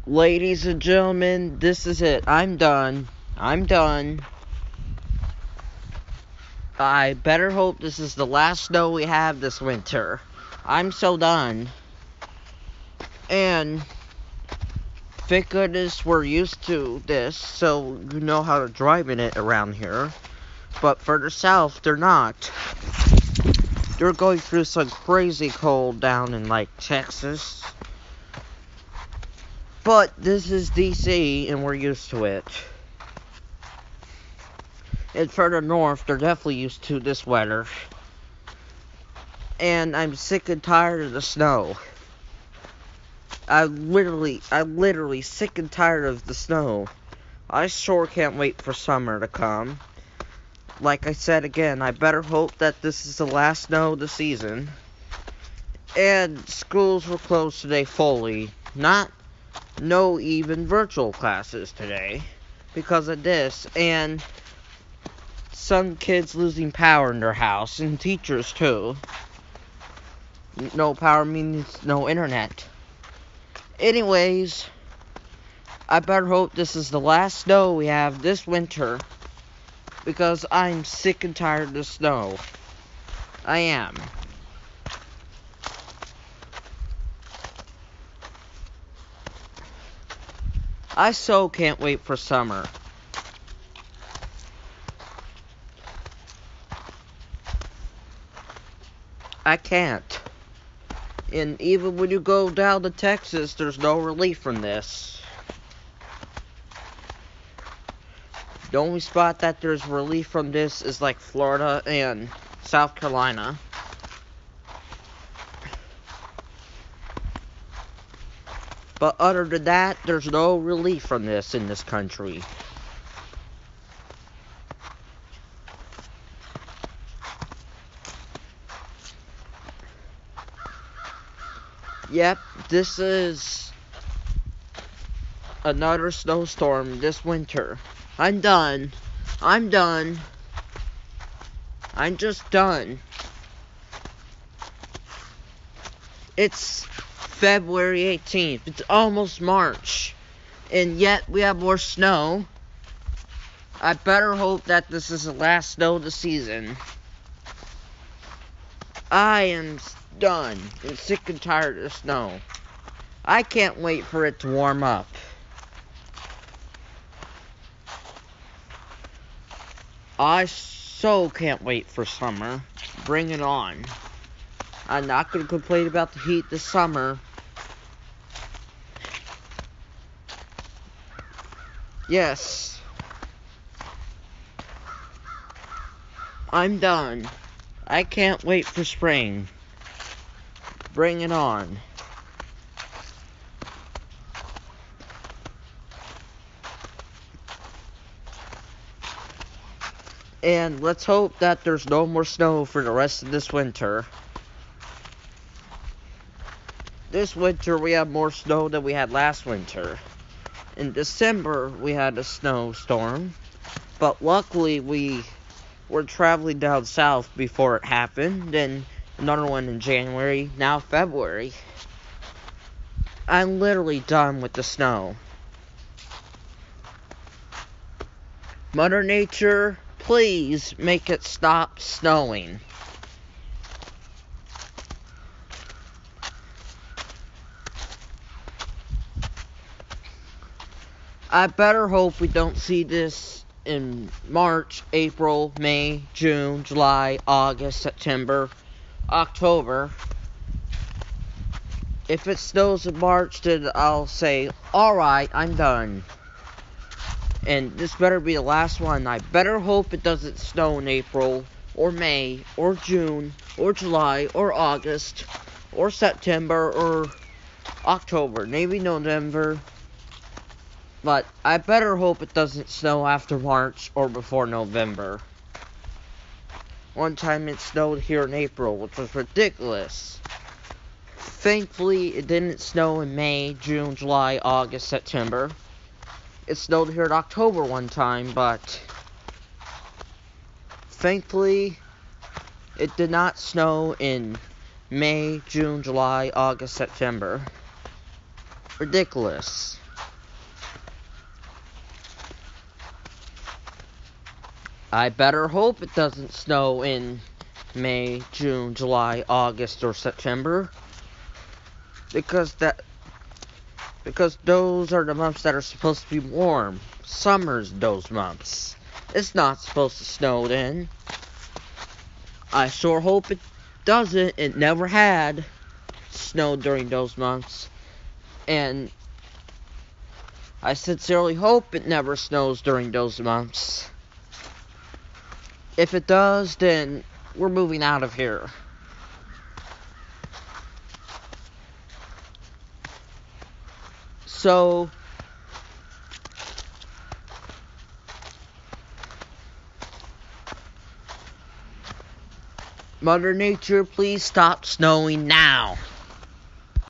Ladies and gentlemen, this is it. I'm done. I better hope this is the last snow we have this winter. I'm so done. And thank goodness we're used to this, so you know how to drive in it around here. But further south, they're not. They're going through some crazy cold down in, Texas. But this is DC, and we're used to it. And further north, they're definitely used to this weather. And I'm sick and tired of the snow. I'm literally sick and tired of the snow. I sure can't wait for summer to come. Like I said again, I better hope that this is the last snow of the season. And schools were closed today fully. No even virtual classes today because of this, and some kids losing power in their house, and teachers too. No power means no internet. Anyways, I better hope this is the last snow we have this winter, because I'm sick and tired of the snow. I am. I so can't wait for summer. I can't. And even when you go down to Texas, there's no relief from this. The only spot that there's relief from this is Florida and South Carolina. But other than that, there's no relief from this in this country. Yep, this is another snowstorm this winter. I'm done. I'm just done. It's February 18th. It's almost March. And yet we have more snow. I better hope that this is the last snow of the season. I am done and sick and tired of the snow. I can't wait for it to warm up. I so can't wait for summer. Bring it on. I'm not going to complain about the heat this summer. Yes. I'm done. I can't wait for spring. Bring it on. And let's hope that there's no more snow for the rest of this winter. This winter we have more snow than we had last winter. In December we had a snowstorm, but luckily we were traveling down south before it happened. Then another one in January, now February. I'm literally done with the snow. Mother Nature, please make it stop snowing. I better hope we don't see this in March, April, May, June, July, August, September, October. If it snows in March, then I'll say, alright, I'm done. And this better be the last one. I better hope it doesn't snow in April, or May, or June, or July, or August, or September, or October, maybe November. But I better hope it doesn't snow after March or before November. One time it snowed here in April, which was ridiculous. Thankfully, it didn't snow in May, June, July, August, September. It snowed here in October one time, but thankfully, it did not snow in May, June, July, August, September. Ridiculous. I better hope it doesn't snow in May, June, July, August, or September. Because those are the months that are supposed to be warm. Summer's those months. It's not supposed to snow then. I sure hope it doesn't. It never had snowed during those months. And I sincerely hope it never snows during those months. If it does, then we're moving out of here. So, Mother Nature, please stop snowing now.